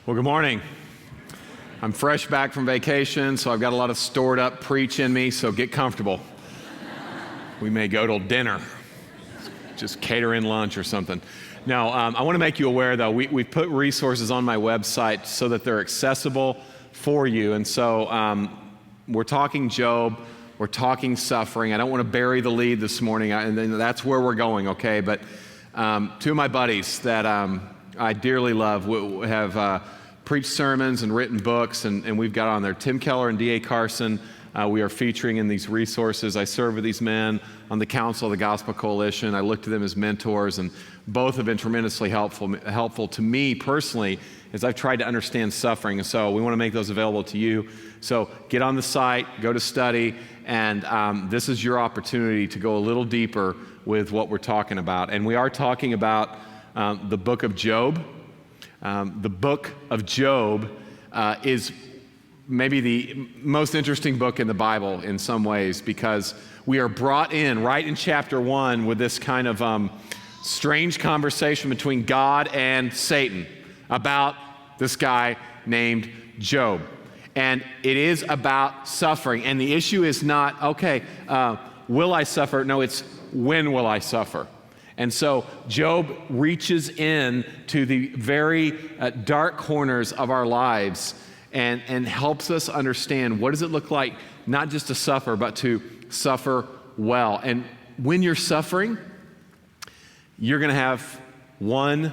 Well, good morning. I'm fresh back from vacation, so I've got a lot of stored up preach in me, so get comfortable. We may go till dinner, just cater in lunch or something. Now, I want to make you aware, though, we've put resources on my website so that they're accessible for you. And so we're talking Job, we're talking suffering. I don't want to bury the lead this morning, and that's where we're going, okay? But two of my buddies that I dearly love have preached sermons and written books, and we've got on there Tim Keller and D.A. Carson. We are featuring in these resources. I serve with these men on the Council of the Gospel Coalition. I look to them as mentors, and both have been tremendously helpful to me personally as I've tried to understand suffering. And so we want to make those available to you. So get on the site, go to study, and this is your opportunity to go a little deeper with what we're talking about. And we are talking about the book of Job. The book of Job is maybe the most interesting book in the Bible in some ways, because we are brought in right in chapter 1 with this kind of strange conversation between God and Satan about this guy named Job. And it is about suffering. And the issue is not, okay, will I suffer? No, it's when will I suffer? And so Job reaches in to the very dark corners of our lives and helps us understand what does it look like not just to suffer, but to suffer well. And when you're suffering, you're going to have one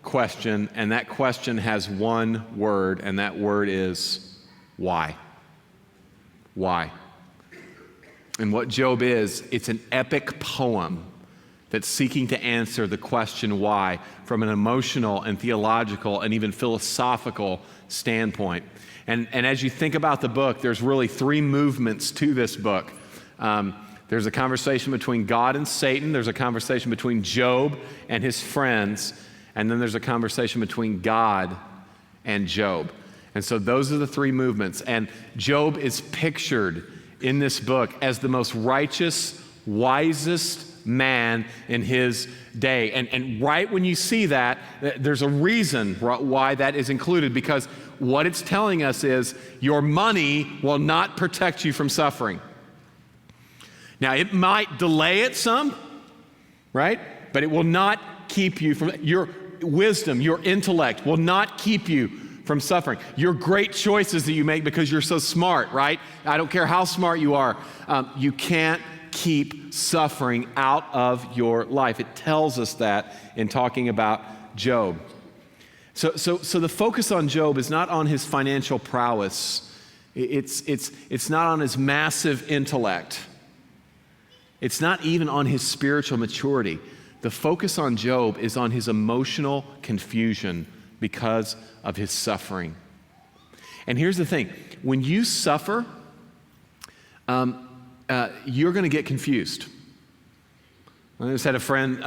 question, and that question has one word, and that word is why. Why? And what Job is, it's an epic poem that's seeking to answer the question why from an emotional and theological and even philosophical standpoint. And as you think about the book, there's really three movements to this book. There's a conversation between God and Satan. There's a conversation between Job and his friends. And then there's a conversation between God and Job. And so those are the three movements. And Job is pictured in this book as the most righteous, wisest man in his day. And right when you see that, there's a reason why that is included, because what it's telling us is your money will not protect you from suffering. Now, it might delay it some, right? But it will not keep you from, your wisdom, your intellect will not keep you from suffering. Your great choices that you make because you're so smart, right? I don't care how smart you are. You can't keep suffering out of your life. It tells us that in talking about Job. So the focus on Job is not on his financial prowess. It's not on his massive intellect. It's not even on his spiritual maturity. The focus on Job is on his emotional confusion because of his suffering. And here's the thing. When you suffer, you're going to get confused. I just had a friend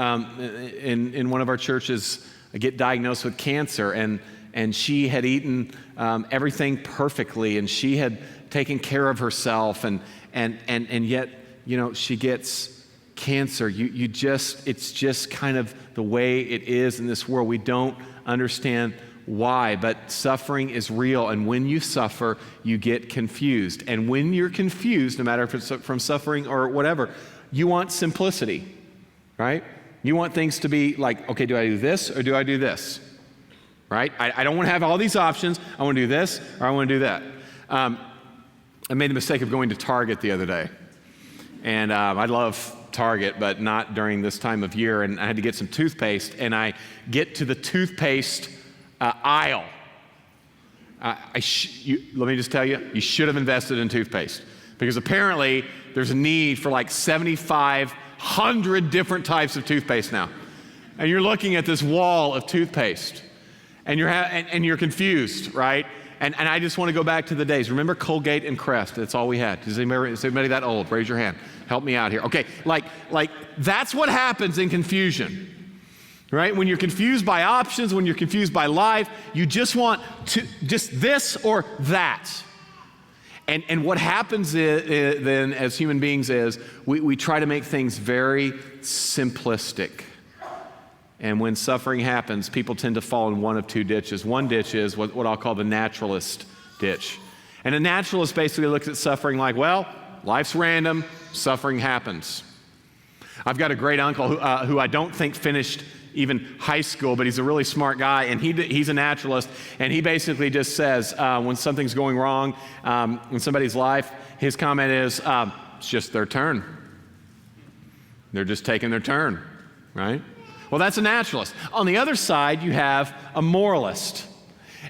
in one of our churches get diagnosed with cancer, and she had eaten everything perfectly, and she had taken care of herself, and yet, you know, she gets cancer. It's just kind of the way it is in this world. We don't understand why, but suffering is real, and when you suffer, you get confused. And when you're confused, no matter if it's from suffering or whatever, you want simplicity, right? You want things to be like, okay, do I do this or do I do this, right? I don't want to have all these options. I want to do this or I want to do that. I made the mistake of going to Target the other day, and I love Target, but not during this time of year, and I had to get some toothpaste, and I get to the toothpaste aisle. Let me just tell you, you should have invested in toothpaste, because apparently there's a need for like 7,500 different types of toothpaste now. And you're looking at this wall of toothpaste, and you're confused, right? And I just want to go back to the days. Remember Colgate and Crest? That's all we had. Is anybody that old? Raise your hand. Help me out here. Okay, like that's what happens in confusion. Right? When you're confused by options, when you're confused by life, you just want just this or that. And what happens then as human beings is we try to make things very simplistic. And when suffering happens, people tend to fall in one of two ditches. One ditch is what I'll call the naturalist ditch. And a naturalist basically looks at suffering like, well, life's random, suffering happens. I've got a great uncle who I don't think finished even high school, but he's a really smart guy, and he's a naturalist, and he basically just says when something's going wrong in somebody's life, his comment is, it's just their turn. They're just taking their turn, right? Well, that's a naturalist. On the other side, you have a moralist.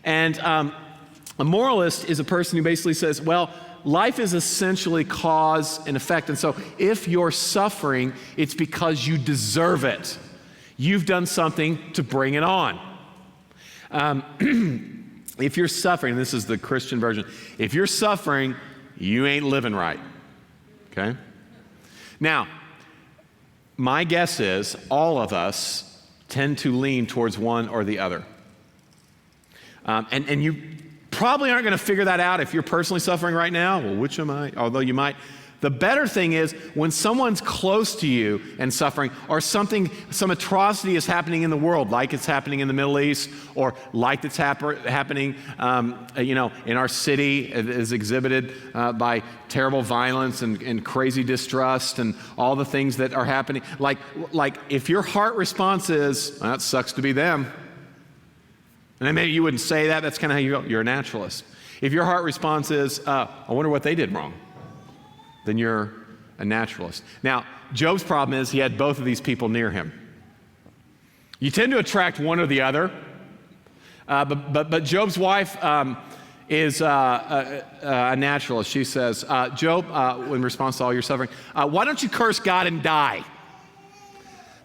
And a moralist is a person who basically says, well, life is essentially cause and effect. And so if you're suffering, it's because you deserve it. You've done something to bring it on. If you're suffering, this is the Christian version, if you're suffering, you ain't living right. Okay? Now, my guess is all of us tend to lean towards one or the other. And you probably aren't going to figure that out if you're personally suffering right now. Well, which am I? Although you might. The better thing is when someone's close to you and suffering, or some atrocity is happening in the world, like it's happening in the Middle East, or like it's happening, in our city, is exhibited by terrible violence and crazy distrust and all the things that are happening. Like if your heart response is, well, it sucks to be them. And then maybe you wouldn't say that. That's kind of how you go. You're a naturalist. If your heart response is, I wonder what they did wrong, then you're a naturalist. Now, Job's problem is he had both of these people near him. You tend to attract one or the other, but Job's wife is a naturalist. She says, Job, in response to all your suffering, why don't you curse God and die?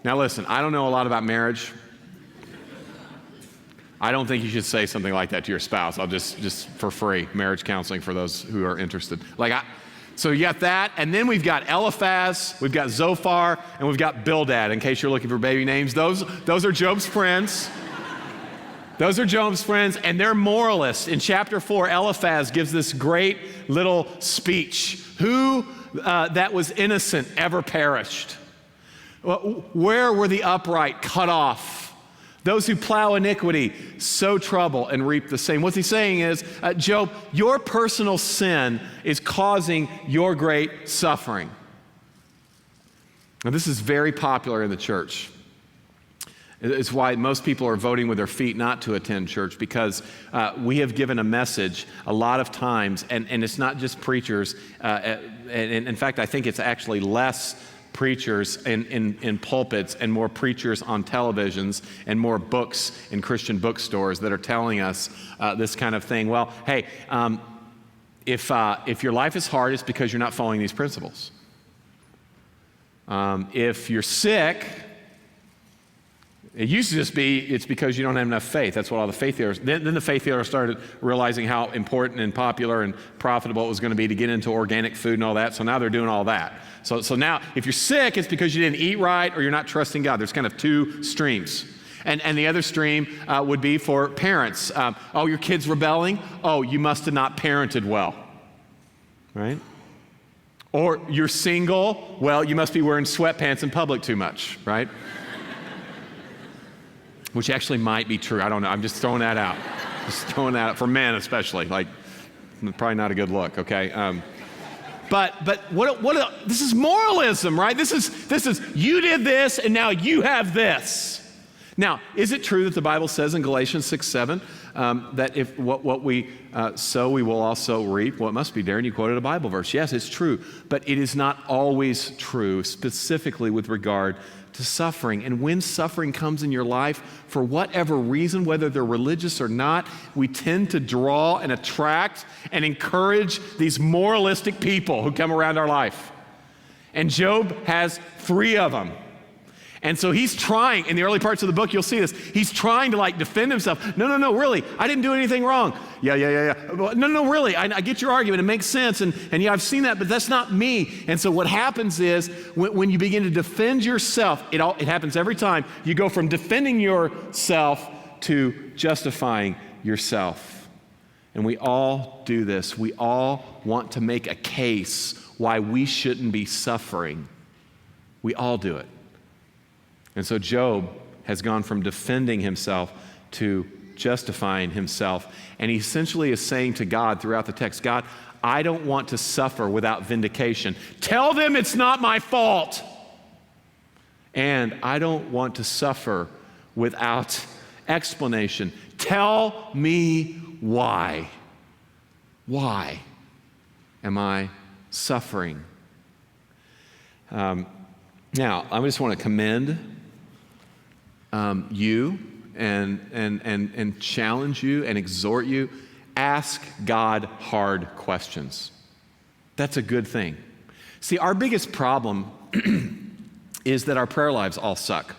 Now listen, I don't know a lot about marriage. I don't think you should say something like that to your spouse. I'll just for free, marriage counseling for those who are interested. So you got that, and then we've got Eliphaz, we've got Zophar, and we've got Bildad, in case you're looking for baby names. Those are Job's friends. Those are Job's friends, and they're moralists. In chapter 4, Eliphaz gives this great little speech. Who that was innocent ever perished? Where were the upright cut off? Those who plow iniquity sow trouble and reap the same. What's he saying is, Job, your personal sin is causing your great suffering. Now, this is very popular in the church. It's why most people are voting with their feet not to attend church, because we have given a message a lot of times, and it's not just preachers. And in fact, I think it's actually less preachers in pulpits and more preachers on televisions and more books in Christian bookstores that are telling us this kind of thing. Well, hey, if your life is hard, it's because you're not following these principles. If you're sick, it used to just be, it's because you don't have enough faith. That's what all the faith healers, then the faith healers started realizing how important and popular and profitable it was going to be to get into organic food and all that. So now they're doing all that. So now if you're sick, it's because you didn't eat right or you're not trusting God. There's kind of two streams. And the other stream would be for parents. Your kid's rebelling. Oh, you must have not parented well, right? Or you're single. Well, you must be wearing sweatpants in public too much, right? Which actually might be true. I don't know. I'm just throwing that out. Just throwing that out for men especially. Probably not a good look, okay? But this is moralism, right? This is you did this and now you have this. Now, is it true that the Bible says in Galatians 6:7 that if what we sow, we will also reap? Well, it must be, Darrin. You quoted a Bible verse. Yes, it's true. But it is not always true, specifically with regard to suffering. And when suffering comes in your life, for whatever reason, whether they're religious or not, we tend to draw and attract and encourage these moralistic people who come around our life. And Job has 3 of them. And so he's trying, in the early parts of the book, you'll see this, he's trying to defend himself. No, really, I didn't do anything wrong. Yeah. No, really, I get your argument, it makes sense, and yeah, I've seen that, but that's not me. And so what happens is, when you begin to defend yourself, it happens every time, you go from defending yourself to justifying yourself. And we all do this. We all want to make a case why we shouldn't be suffering. We all do it. And so Job has gone from defending himself to justifying himself. And he essentially is saying to God throughout the text, God, I don't want to suffer without vindication. Tell them it's not my fault. And I don't want to suffer without explanation. Tell me why. Why am I suffering? Now, I just want to commend you and challenge you and exhort you. Ask God hard questions. That's a good thing. See, our biggest problem is that our prayer lives all suck.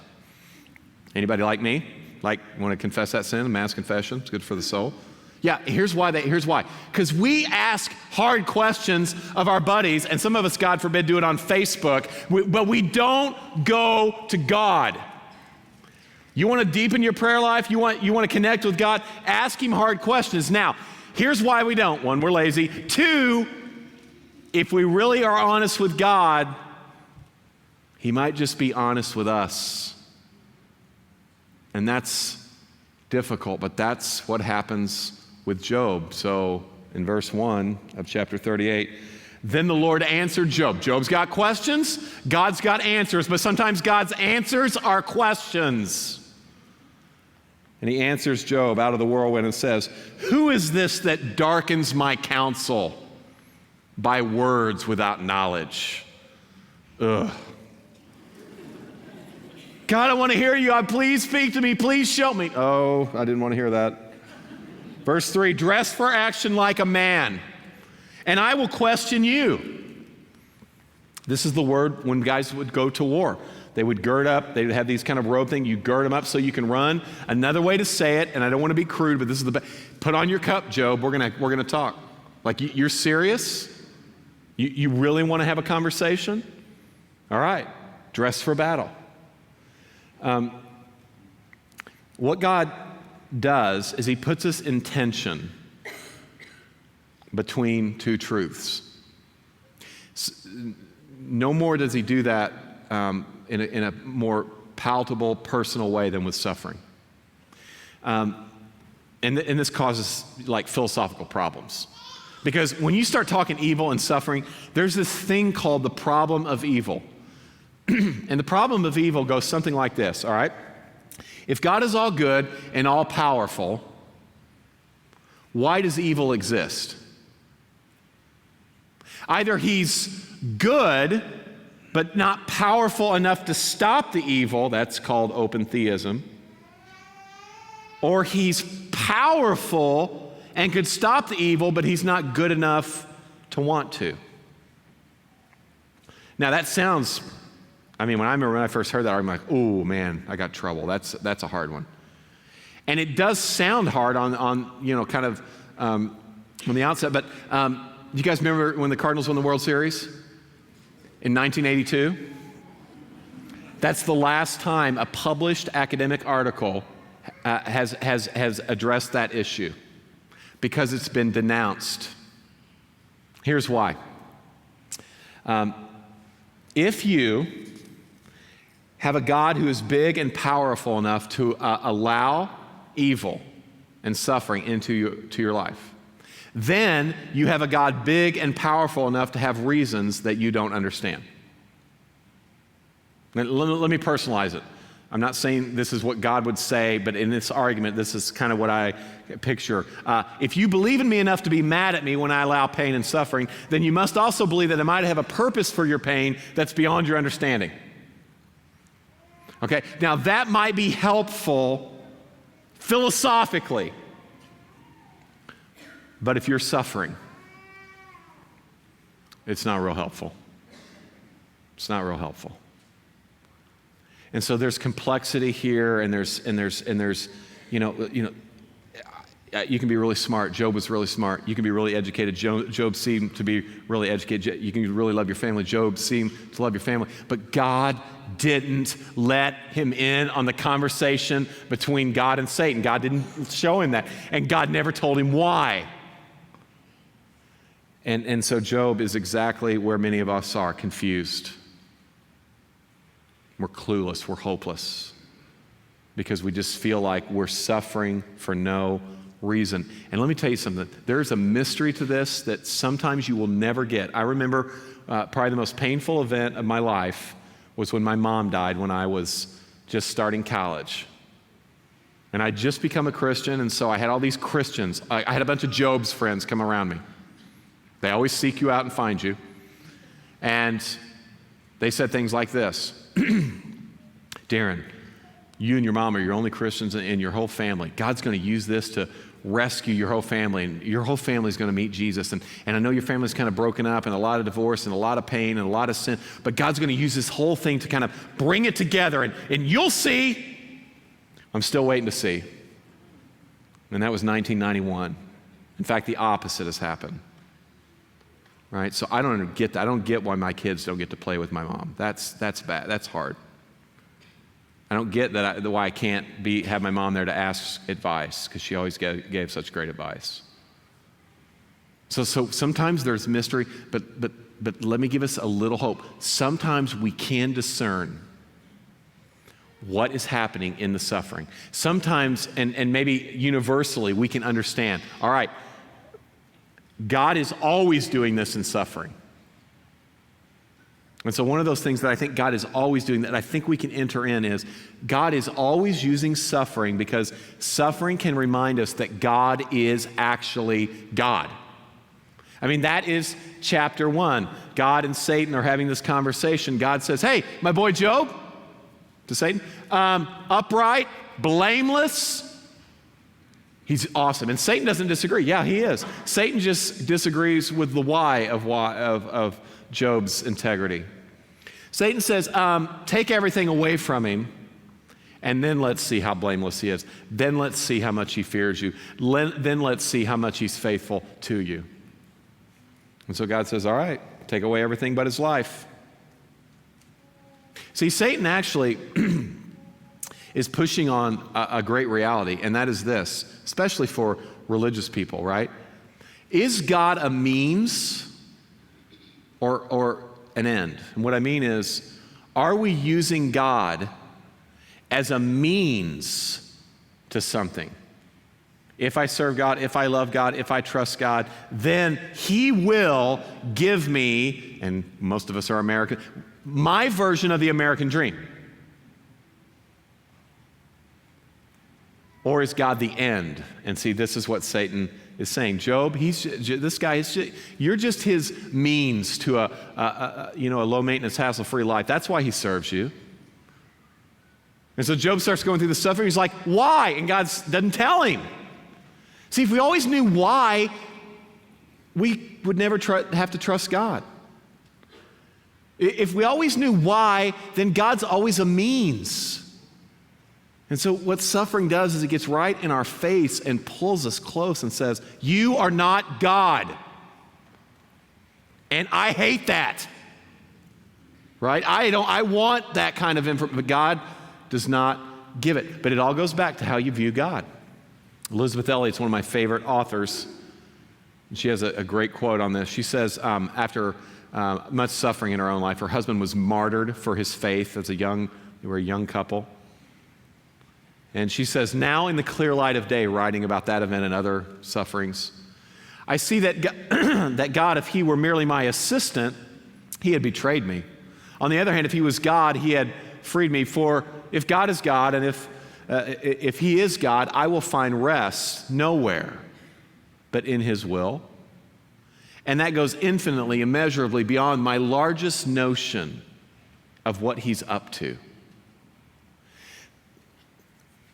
Anybody like me? Like, want to confess that sin, a mass confession? It's good for the soul. Yeah, here's why. Because we ask hard questions of our buddies, and some of us, God forbid, do it on Facebook, but we don't go to God. You want to deepen your prayer life? You want to connect with God? Ask him hard questions. Now, here's why we don't. One, we're lazy. Two, if we really are honest with God, he might just be honest with us. And that's difficult, but that's what happens with Job. So in verse 1 of chapter 38, then the Lord answered Job. Job's got questions, God's got answers, but sometimes God's answers are questions. And he answers Job out of the whirlwind and says, who is this that darkens my counsel by words without knowledge? Ugh. God, I want to hear you. Please speak to me. Please show me. Oh, I didn't want to hear that. Verse 3, dress for action like a man, and I will question you. This is the word when guys would go to war. They would gird up. They would have these kind of robe thing. You gird them up so you can run. Another way to say it, and I don't want to be crude, but this is the best. Put on your cup, Job. We're gonna talk. Like, you're serious? You really want to have a conversation? All right. Dress for battle. What God does is he puts us in tension between two truths. No more does he do that in a more palatable, personal way than with suffering. And this causes like philosophical problems. Because when you start talking evil and suffering, there's this thing called the problem of evil. And the problem of evil goes something like this, all right? If God is all good and all powerful, why does evil exist? Either he's good, but not powerful enough to stop the evil, that's called open theism, or he's powerful and could stop the evil, but he's not good enough to want to. Now that sounds, I remember when I first heard that, I'm like, oh man, I got trouble. That's a hard one. And it does sound hard on the outset, but you guys remember when the Cardinals won the World Series in 1982? That's the last time a published academic article has addressed that issue, because it's been denounced. Here's why. If you have a God who is big and powerful enough to allow evil and suffering into your life, then you have a God big and powerful enough to have reasons that you don't understand. Let me personalize it. I'm not saying this is what God would say, but in this argument, this is kind of what I picture. If you believe in me enough to be mad at me when I allow pain and suffering, then you must also believe that I might have a purpose for your pain that's beyond your understanding. Okay, now that might be helpful philosophically, but if you're suffering, it's not real helpful. It's not real helpful. And so there's complexity here, and there's you can be really smart. Job was really smart. You can be really educated. Job seemed to be really educated. You can really love your family. Job seemed to love your family. But God didn't let him in on the conversation between God and Satan. God didn't show him that. And God never told him why. And so Job is exactly where many of us are, confused. We're clueless. We're hopeless. because we just feel like we're suffering for no reason. And let me tell you something. There's a mystery to this that sometimes you will never get. I remember probably the most painful event of my life was when my mom died when I was just starting college. And I'd just become a Christian, and so I had all these Christians. I had a bunch of Job's friends come around me. They always seek you out and find you. And they said things like this: Darrin, you and your mom are your only Christians in your whole family. God's going to use this to rescue your whole family, and your whole family is going to meet Jesus. And I know your family's kind of broken up, and a lot of divorce, and a lot of pain, and a lot of sin, but God's going to use this whole thing to kind of bring it together, and you'll see. I'm still waiting to see. And that was 1991. In fact, the opposite has happened. Right? So I don't get that. I don't get why my kids don't get to play with my mom. That's bad. That's hard. I don't get that why I can't have my mom there to ask advice, because she always gave such great advice. So sometimes there's mystery, but let me give us a little hope. Sometimes we can discern what is happening in the suffering. Sometimes, and maybe universally, we can understand, all right, God is always doing this in suffering. And so one of those things that I think God is always doing that I think we can enter in is God is always using suffering, because suffering can remind us that God is actually God. I mean, that is chapter 1. God and Satan are having this conversation. God says, hey, my boy Job, to Satan, upright, blameless. He's awesome. And Satan doesn't disagree. Yeah, he is. Satan just disagrees with the why of Job's integrity. Satan says, take everything away from him, and then let's see how blameless he is. Then let's see how much he fears you. Then let's see how much he's faithful to you. And so God says, all right, take away everything but his life. See, Satan actually is pushing on a great reality, and that is this, especially for religious people, right? Is God a means or an end? And what I mean is, are we using God as a means to something? If I serve God, if I love God, if I trust God, then he will give me, and most of us are American, my version of the American dream. Or is God the end? And see, this is what Satan is saying. Job, you're just his means to a low maintenance, hassle free life. That's why he serves you. And so Job starts going through the suffering. He's like, why? And God doesn't tell him. See, if we always knew why, we would never have to trust God. If we always knew why, then God's always a means. And so what suffering does is it gets right in our face and pulls us close and says, you are not God. And I hate that. Right? I want that kind of information, but God does not give it. But it all goes back to how you view God. Elizabeth Elliot's one of my favorite authors. And she has a great quote on this. She says, after much suffering in her own life, her husband was martyred for his faith they were a young couple. And she says, now in the clear light of day, writing about that event and other sufferings, I see that God, if he were merely my assistant, he had betrayed me. On the other hand, if he was God, he had freed me. For if God is God, and if he is God, I will find rest nowhere but in his will. And that goes infinitely, immeasurably beyond my largest notion of what he's up to.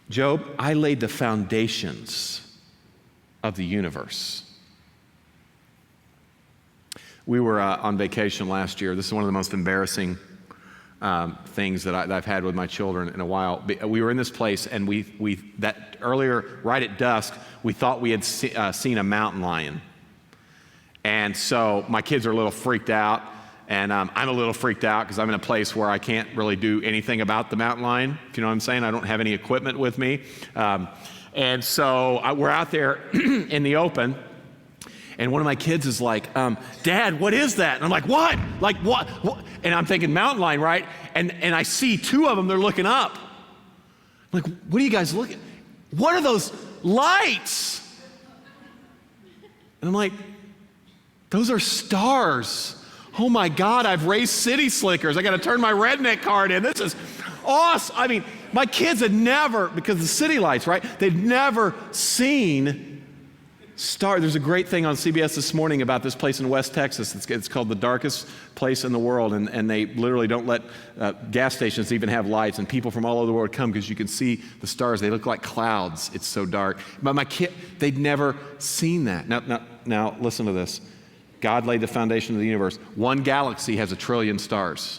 Job, I laid the foundations of the universe. We were on vacation last year. This is one of the most embarrassing things that I've had with my children in a while. We were in this place, and that earlier, right at dusk, we thought we had seen a mountain lion. And so my kids are a little freaked out, and I'm a little freaked out because I'm in a place where I can't really do anything about the mountain lion, if you know what I'm saying. I don't have any equipment with me. And so we're out there in the open, and one of my kids is like, Dad, what is that? And I'm like, what? Like, what? And I'm thinking mountain lion, right? And I see two of them, they're looking up. I'm like, what are you guys looking? What are those lights? And I'm like, those are stars. Oh my God, I've raised city slickers. I got to turn my redneck card in. This is awesome. I mean, my kids had never, because of the city lights, right? They'd never seen stars. There's a great thing on CBS this morning about this place in West Texas. It's called the darkest place in the world, and they literally don't let gas stations even have lights, and people from all over the world come because you can see the stars. They look like clouds. It's so dark. But my kid, they'd never seen that. Now listen to this. God laid the foundation of the universe. One galaxy has 1 trillion stars.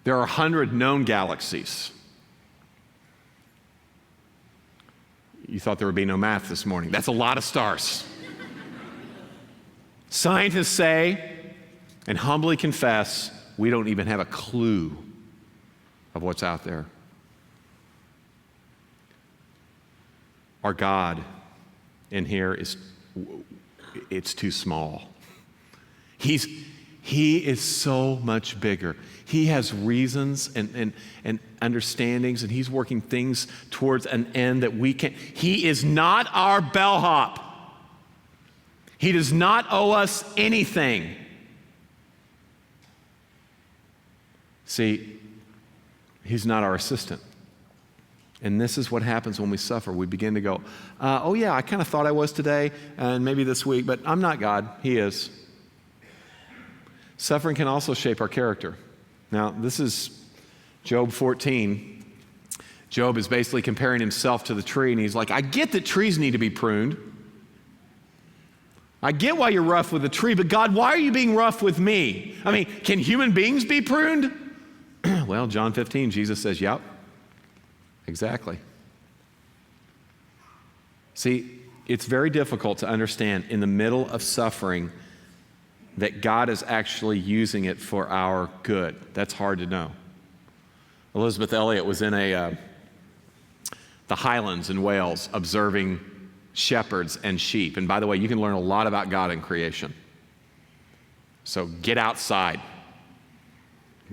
There are 100 known galaxies. You thought there would be no math this morning. That's a lot of stars. Scientists say and humbly confess we don't even have a clue of what's out there. Our God in here it's too small. He is so much bigger. He has reasons and understandings, and he's working things towards an end that we can't. He is not our bellhop. He does not owe us anything. See, he's not our assistant. And this is what happens when we suffer. We begin to go, oh yeah, I kind of thought I was today and maybe this week, but I'm not God. He is. Suffering can also shape our character. Now, this is Job 14. Job is basically comparing himself to the tree, and he's like, I get that trees need to be pruned. I get why you're rough with the tree, but God, why are you being rough with me? I mean, can human beings be pruned? Well, John 15, Jesus says, yep. Exactly. See, it's very difficult to understand in the middle of suffering that God is actually using it for our good. That's hard to know. Elizabeth Elliot was in the Highlands in Wales observing shepherds and sheep. And by the way, you can learn a lot about God in creation. So get outside.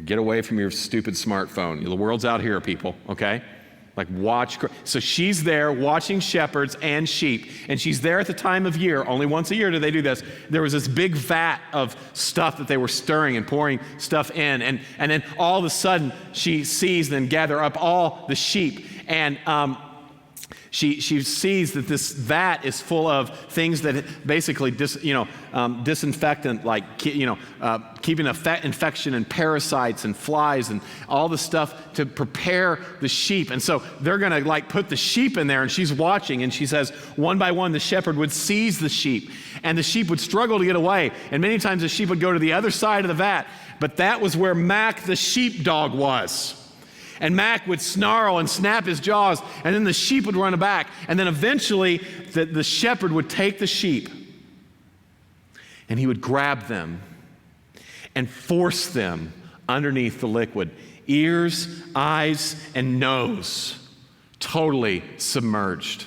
Get away from your stupid smartphone. The world's out here, people, okay? Like watch. So she's there watching shepherds and sheep, and she's there at the time of year. Only once a year do they do this. There was this big vat of stuff that they were stirring and pouring stuff in, and then all of a sudden she sees them gather up all the sheep, and she sees that this vat is full of things that basically disinfectant, like keeping infection and parasites and flies and all the stuff to prepare the sheep. And so they're gonna like put the sheep in there, and she's watching, and she says one by one the shepherd would seize the sheep, and the sheep would struggle to get away, and many times the sheep would go to the other side of the vat. But that was where Mac the sheepdog was. And Mac would snarl and snap his jaws, and then the sheep would run back. And then eventually, the shepherd would take the sheep, and he would grab them and force them underneath the liquid. Ears, eyes, and nose totally submerged.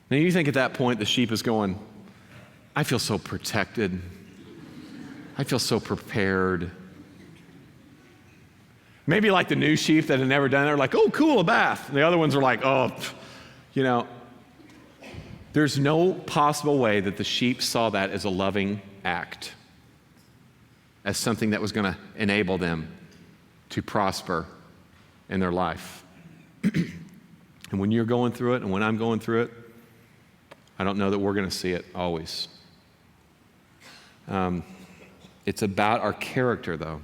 Now you think at that point the sheep is going, I feel so protected. I feel so prepared. Maybe like the new sheep that had never done it, they're like, oh, cool, a bath. And the other ones are like, oh, there's no possible way that the sheep saw that as a loving act, as something that was going to enable them to prosper in their life. And when you're going through it and when I'm going through it, I don't know that we're going to see it always. It's about our character, though.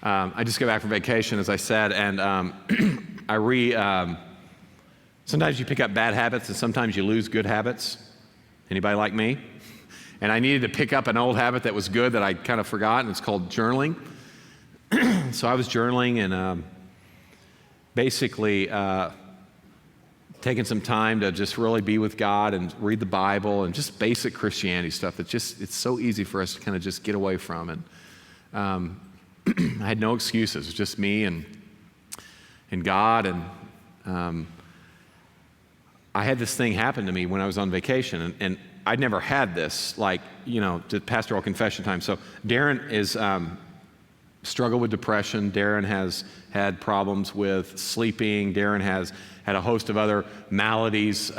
I just got back from vacation, as I said, and sometimes you pick up bad habits and sometimes you lose good habits. Anybody like me? And I needed to pick up an old habit that was good that I kind of forgot, and it's called journaling. So I was journaling and basically taking some time to just really be with God and read the Bible and just basic Christianity stuff that it's so easy for us to kind of just get away from. And I had no excuses. It was just me and God. And I had this thing happen to me when I was on vacation. And I'd never had this, to pastoral confession time. So Darrin is struggle with depression. Darrin has had problems with sleeping. Darrin has had a host of other maladies.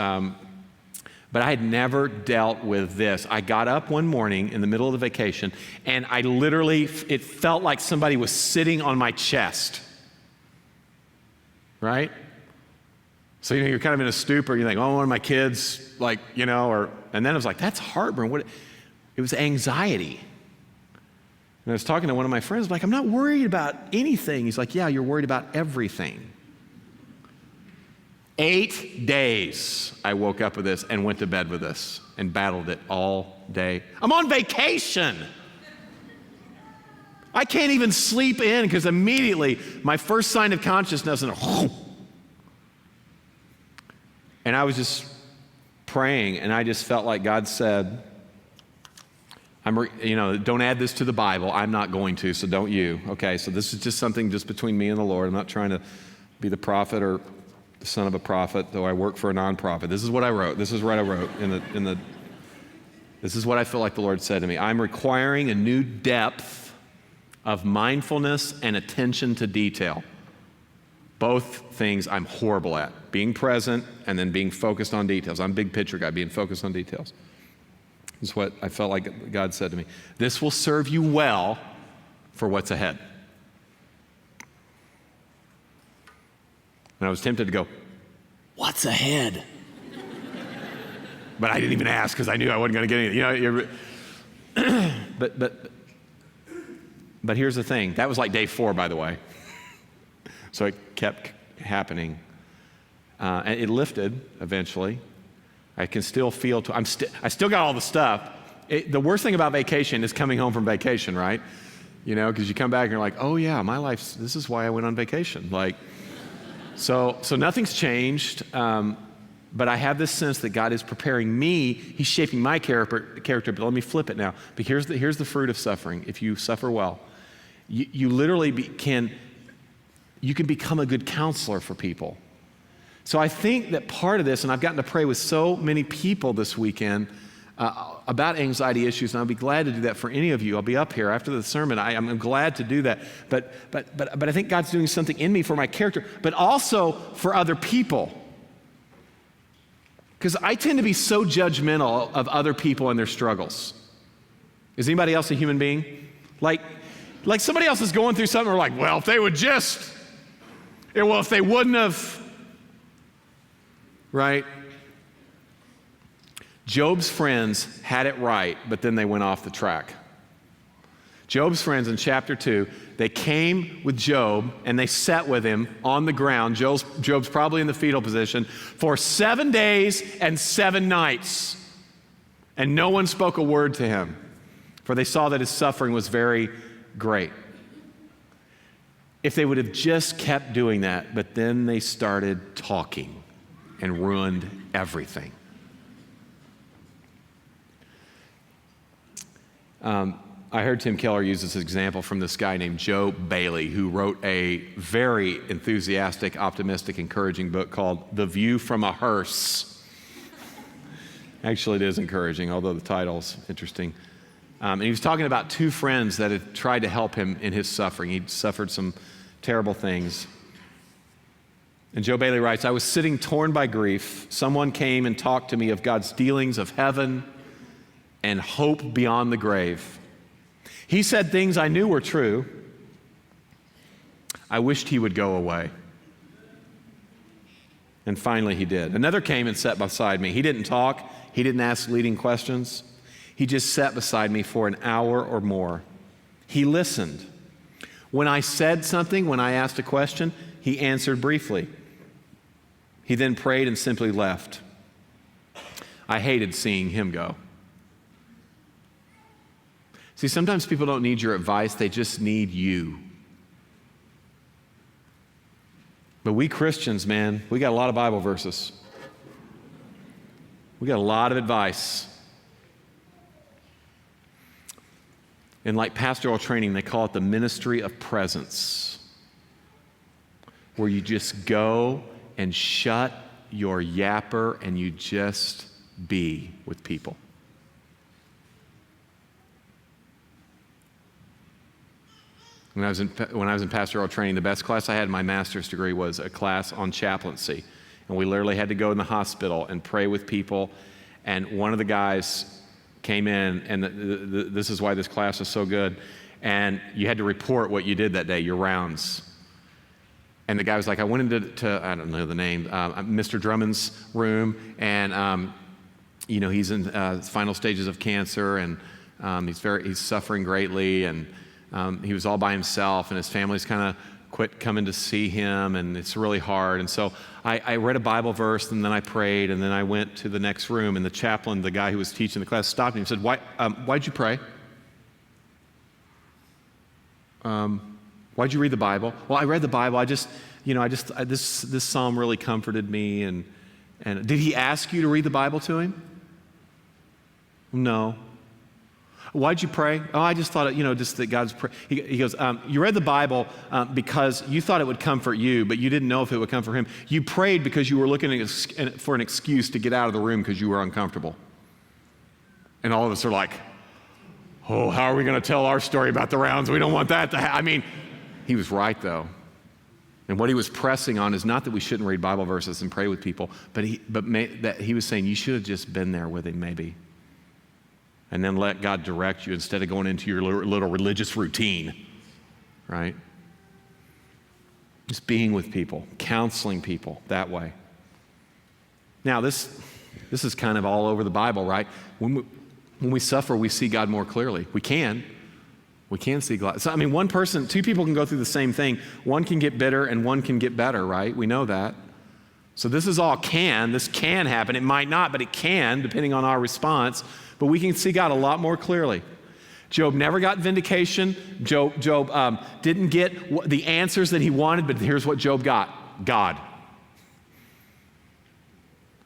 But I had never dealt with this. I got up one morning in the middle of the vacation, and I literally, it felt like somebody was sitting on my chest. Right? So, you're kind of in a stupor. You think, oh, one of my kids, and then I was like, that's heartburn. It was anxiety. And I was talking to one of my friends, I'm not worried about anything. He's like, yeah, you're worried about everything. 8 days I woke up with this and went to bed with this and battled it all day. I'm on vacation. I can't even sleep in because immediately my first sign of consciousness and I was just praying, and I just felt like God said, don't add this to the Bible. I'm not going to, so don't you. Okay, so this is just something just between me and the Lord. I'm not trying to be the prophet or the son of a prophet, though I work for a nonprofit. This is what I wrote. This is what I wrote this is what I feel like the Lord said to me. I'm requiring a new depth of mindfulness and attention to detail. Both things I'm horrible at, being present and then being focused on details. I'm a big picture guy, being focused on details. This is what I felt like God said to me. This will serve you well for what's ahead. And I was tempted to go, what's ahead? But I didn't even ask because I knew I wasn't going to get anything. But here's the thing. That was like day 4, by the way. So it kept happening. And it lifted eventually. I can still feel, I still got all the stuff. The worst thing about vacation is coming home from vacation, right? Because you come back and you're like, oh yeah, my life, this is why I went on vacation. So nothing's changed. But I have this sense that God is preparing me. He's shaping my character. But let me flip it now. But here's the fruit of suffering. If you suffer well, you literally can become a good counselor for people. So I think that part of this, and I've gotten to pray with so many people this weekend about anxiety issues, and I'll be glad to do that for any of you. I'll be up here after the sermon. I'm glad to do that. But I think God's doing something in me for my character, but also for other people. Because I tend to be so judgmental of other people and their struggles. Is anybody else a human being? Like somebody else is going through something, we're like, well, if they would just, if they wouldn't have, right? Job's friends had it right, but then they went off the track. Job's friends in chapter 2, they came with Job and they sat with him on the ground. Job's probably in the fetal position for 7 days and 7 nights. And no one spoke a word to him, for they saw that his suffering was very great. If they would have just kept doing that, but then they started talking and ruined everything. I heard Tim Keller use this example from this guy named Joe Bailey, who wrote a very enthusiastic, optimistic, encouraging book called The View from a Hearse. Actually, it is encouraging, although the title's interesting. And he was talking about 2 friends that had tried to help him in his suffering. He'd suffered some terrible things. And Joe Bailey writes, I was sitting torn by grief. Someone came and talked to me of God's dealings of heaven and hope beyond the grave. He said things I knew were true. I wished he would go away. And finally he did. Another came and sat beside me. He didn't talk. He didn't ask leading questions. He just sat beside me for an hour or more. He listened. When I said something, when I asked a question, he answered briefly. He then prayed and simply left. I hated seeing him go. See, sometimes people don't need your advice, they just need you. But we Christians, man, we got a lot of Bible verses. We got a lot of advice. In like pastoral training, they call it the ministry of presence, where you just go and shut your yapper and you just be with people. When I was in pastoral training, the best class I had in my master's degree was a class on chaplaincy. And we literally had to go in the hospital and pray with people. And one of the guys came in, and this is why this class is so good, and you had to report what you did that day, your rounds. And the guy was like, I went into I don't know the name, Mr. Drummond's room, and he's in final stages of cancer, and he's suffering greatly, and he was all by himself, and his family's kind of quit coming to see him, and it's really hard. And so I read a Bible verse, and then I prayed, and then I went to the next room, and the chaplain, the guy who was teaching the class, stopped me and said, why'd you pray? Why'd you read the Bible? Well, I read the Bible. This psalm really comforted me. And did he ask you to read the Bible to him? No. Why'd you pray? Oh, I just thought, just that God's pray. He goes, you read the Bible because you thought it would comfort you, but you didn't know if it would comfort him. You prayed because you were looking for an excuse to get out of the room because you were uncomfortable. And all of us are like, oh, how are we going to tell our story about the rounds? We don't want that to happen. He was right, though. And what he was pressing on is not that we shouldn't read Bible verses and pray with people, but he was saying you should have just been there with him, maybe. And then let God direct you instead of going into your little religious routine, right? Just being with people, counseling people that way. Now, this is kind of all over the Bible, right? When we suffer, we see God more clearly. We can see God. So, two people can go through the same thing. One can get bitter and one can get better, right? We know that. So this can happen. It might not, but it can, depending on our response. But we can see God a lot more clearly. Job never got vindication. Job didn't get the answers that he wanted, but here's what Job got: God.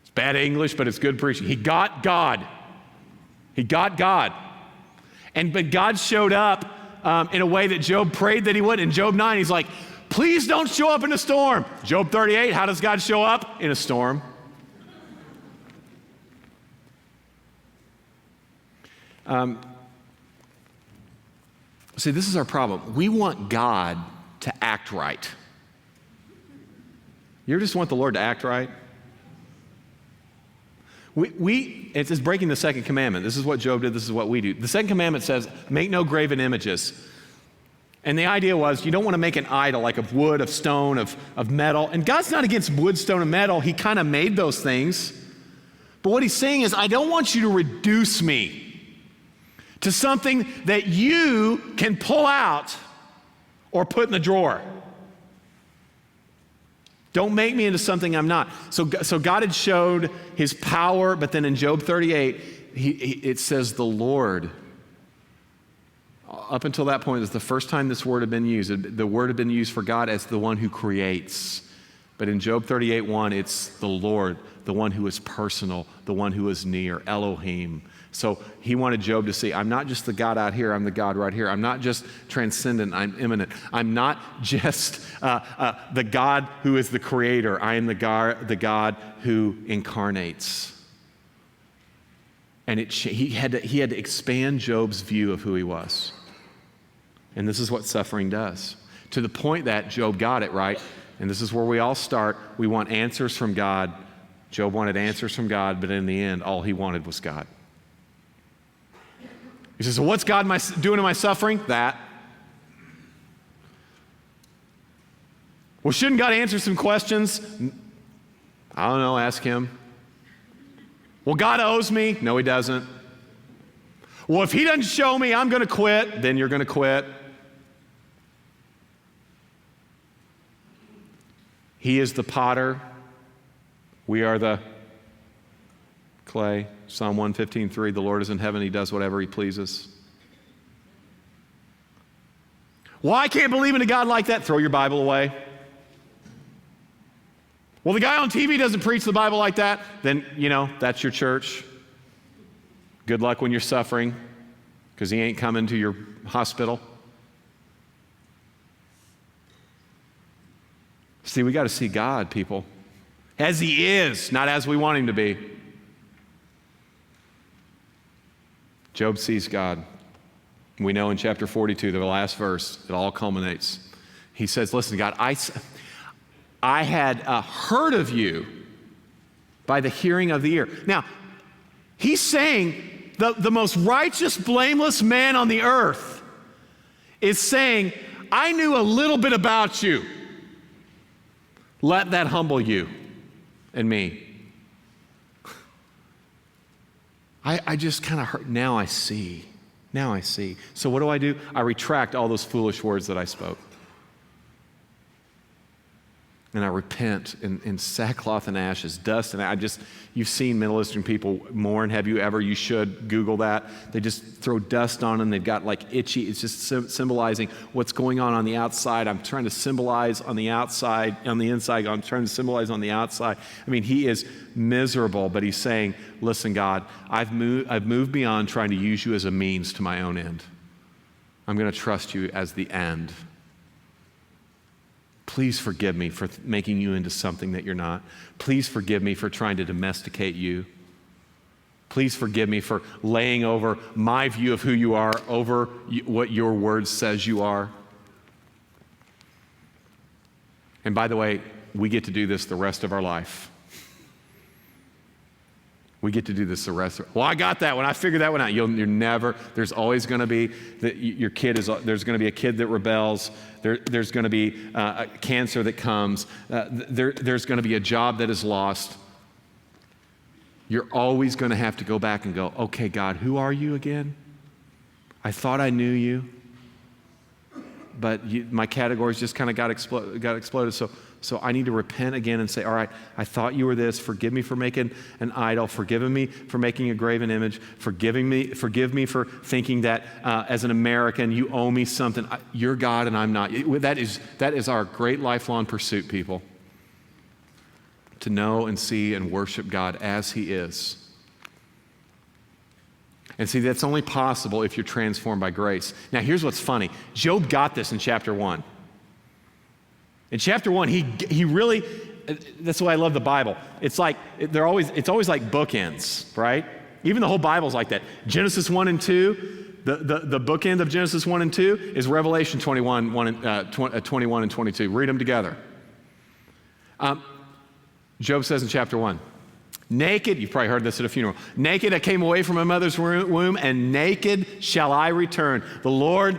It's bad English, but it's good preaching. He got God. He got God. But God showed up in a way that Job prayed that he would. In Job 9, he's like, please don't show up in a storm. Job 38, how does God show up? In a storm. See, this is our problem. We want God to act right. You ever just want the Lord to act right? It's breaking the second commandment. This is what Job did. This is what we do. The second commandment says, make no graven images. And the idea was you don't want to make an idol like of wood, of stone, of metal. And God's not against wood, stone, and metal. He kind of made those things. But what he's saying is, I don't want you to reduce me to something that you can pull out or put in the drawer. Don't make me into something I'm not. So God had showed his power, but then in Job 38, it says the Lord. Up until that point, it was the first time this word had been used. The word had been used for God as the one who creates. But in Job 38:1, it's the Lord, the one who is personal, the one who is near, Elohim. So he wanted Job to see, I'm not just the God out here, I'm the God right here. I'm not just transcendent, I'm immanent. I'm not just the God who is the creator. I am the God who incarnates. And he had to expand Job's view of who he was. And this is what suffering does. To the point that Job got it, right? And this is where we all start. We want answers from God. Job wanted answers from God, but in the end, all he wanted was God. He says, so what's God doing in my suffering? That. Well, shouldn't God answer some questions? I don't know, ask him. Well, God owes me. No, he doesn't. Well, if he doesn't show me, I'm going to quit. Then you're going to quit. He is the potter. We are the clay. Psalm 115:3, the Lord is in heaven, he does whatever he pleases. Well, I can't believe in a God like that. Throw your Bible away. Well, the guy on TV doesn't preach the Bible like that. Then, that's your church. Good luck when you're suffering, because he ain't coming to your hospital. See, we got to see God, people, as he is, not as we want him to be. Job sees God. We know in chapter 42, the last verse, it all culminates. He says, listen, God, I had heard of you by the hearing of the ear. Now, he's saying the most righteous, blameless man on the earth is saying, I knew a little bit about you. Let that humble you and me. I just kind of heard, now I see. Now I see. So what do? I retract all those foolish words that I spoke. And I repent in sackcloth and ashes, dust, and you've seen Middle Eastern people mourn. Have you ever? You should Google that. They just throw dust on them. They've got like itchy. It's just symbolizing what's going on the outside. I'm trying to symbolize on the outside, on the inside. I'm trying to symbolize on the outside. I mean, he is miserable, but he's saying, listen, God, I've moved beyond trying to use you as a means to my own end. I'm going to trust you as the end. Please forgive me for making you into something that you're not. Please forgive me for trying to domesticate you. Please forgive me for laying over my view of who you are over what your word says you are. And by the way, we get to do this the rest of our life. We get to do this the rest of, well, I got that one. I figured that one out. You're never, there's always going to be, there's going to be a kid that rebels. There's going to be a cancer that comes. There's going to be a job that is lost. You're always going to have to go back and go, okay, God, who are you again? I thought I knew you, but my categories just kind of got exploded. So I need to repent again and say, all right, I thought you were this. Forgive me for making an idol. Forgive me for making a graven image. Forgive me for thinking that as an American, you owe me something. You're God and I'm not. That is our great lifelong pursuit, people. To know and see and worship God as he is. And see, that's only possible if you're transformed by grace. Now, here's what's funny. Job got this in chapter 1. In chapter 1, he really, that's why I love the Bible. It's like, it's always like bookends, right? Even the whole Bible's like that. Genesis 1 and 2, the bookend of Genesis 1 and 2 is Revelation 21 and 22. Read them together. Job says in chapter 1, naked, you've probably heard this at a funeral, naked I came away from my mother's womb, and naked shall I return. The Lord,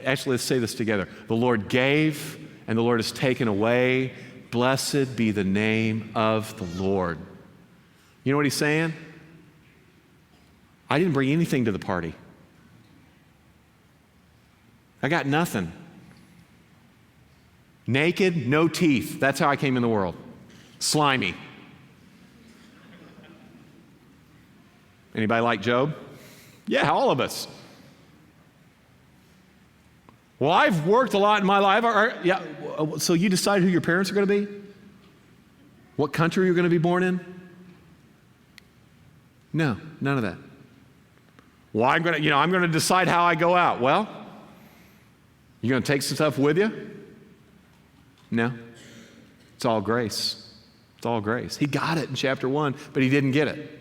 actually let's say this together. The Lord gave, and the Lord has taken away. Blessed be the name of the Lord. You know what he's saying? I didn't bring anything to the party. I got nothing. Naked, no teeth. That's how I came in the world. Slimy. Anybody like Job? Yeah, all of us. Well, I've worked a lot in my life. Yeah, so you decide who your parents are going to be? What country you're going to be born in? No, none of that. Well, I'm going to decide how I go out. Well, you going to take some stuff with you? No. It's all grace. It's all grace. He got it in chapter 1, but he didn't get it.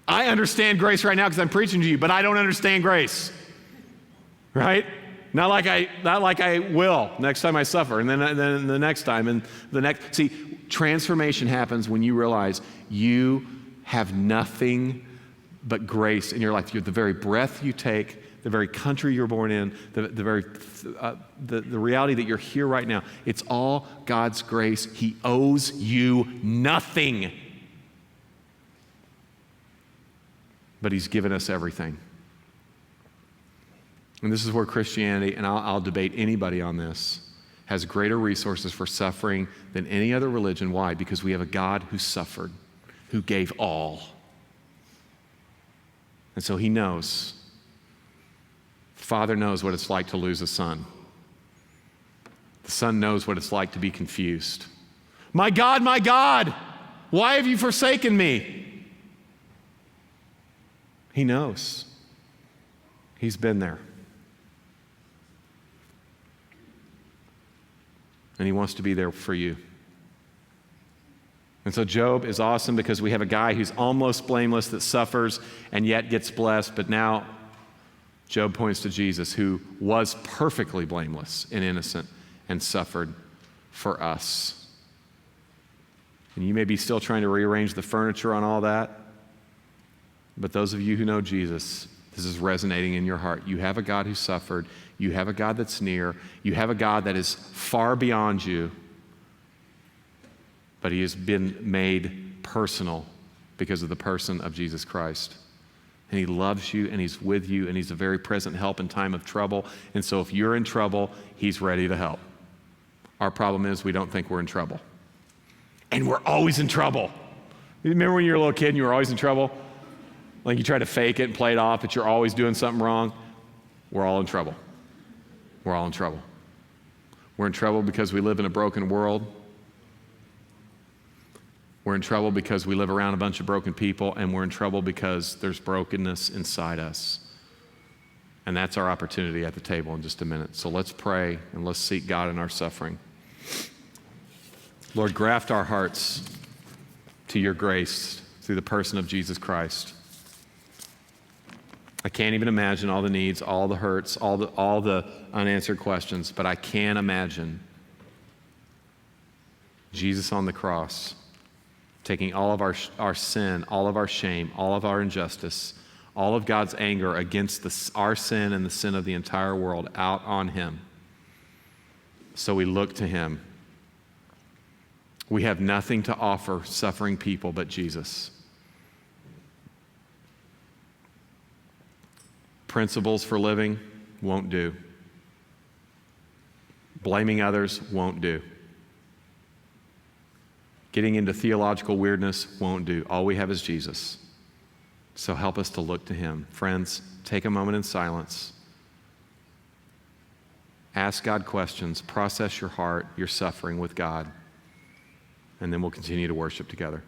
I understand grace right now because I'm preaching to you, but I don't understand grace. Right? Not like I will next time I suffer, and then the next time, and the next. See, transformation happens when you realize you have nothing but grace in your life. The very breath you take, the very country you're born in, the reality that you're here right now. It's all God's grace. He owes you nothing, but He's given us everything. And this is where Christianity, and I'll debate anybody on this, has greater resources for suffering than any other religion. Why? Because we have a God who suffered, who gave all. And so He knows. The Father knows what it's like to lose a son. The Son knows what it's like to be confused. My God, why have you forsaken me? He knows. He's been there. And He wants to be there for you. And so Job is awesome because we have a guy who's almost blameless that suffers and yet gets blessed, but now Job points to Jesus, who was perfectly blameless and innocent and suffered for us. And you may be still trying to rearrange the furniture on all that, but those of you who know Jesus, this is resonating in your heart. You have a God who suffered. You have a God that's near. You have a God that is far beyond you, but he has been made personal because of the person of Jesus Christ. And he loves you, and he's with you, and he's a very present help in time of trouble. And so if you're in trouble, he's ready to help. Our problem is we don't think we're in trouble. And we're always in trouble. You remember when you were a little kid and you were always in trouble? Like you try to fake it and play it off, but you're always doing something wrong? We're all in trouble. We're all in trouble. We're in trouble because we live in a broken world. We're in trouble because we live around a bunch of broken people, and we're in trouble because there's brokenness inside us. And that's our opportunity at the table in just a minute. So let's pray and let's seek God in our suffering. Lord, graft our hearts to your grace through the person of Jesus Christ. I can't even imagine all the needs, all the hurts, all the unanswered questions, but I can imagine Jesus on the cross, taking all of our sin, all of our shame, all of our injustice, all of God's anger against our sin and the sin of the entire world out on him. So we look to him. We have nothing to offer suffering people but Jesus. Principles for living won't do. Blaming others won't do. Getting into theological weirdness won't do. All we have is Jesus. So help us to look to him. Friends, take a moment in silence. Ask God questions. Process your heart, your suffering with God. And then we'll continue to worship together.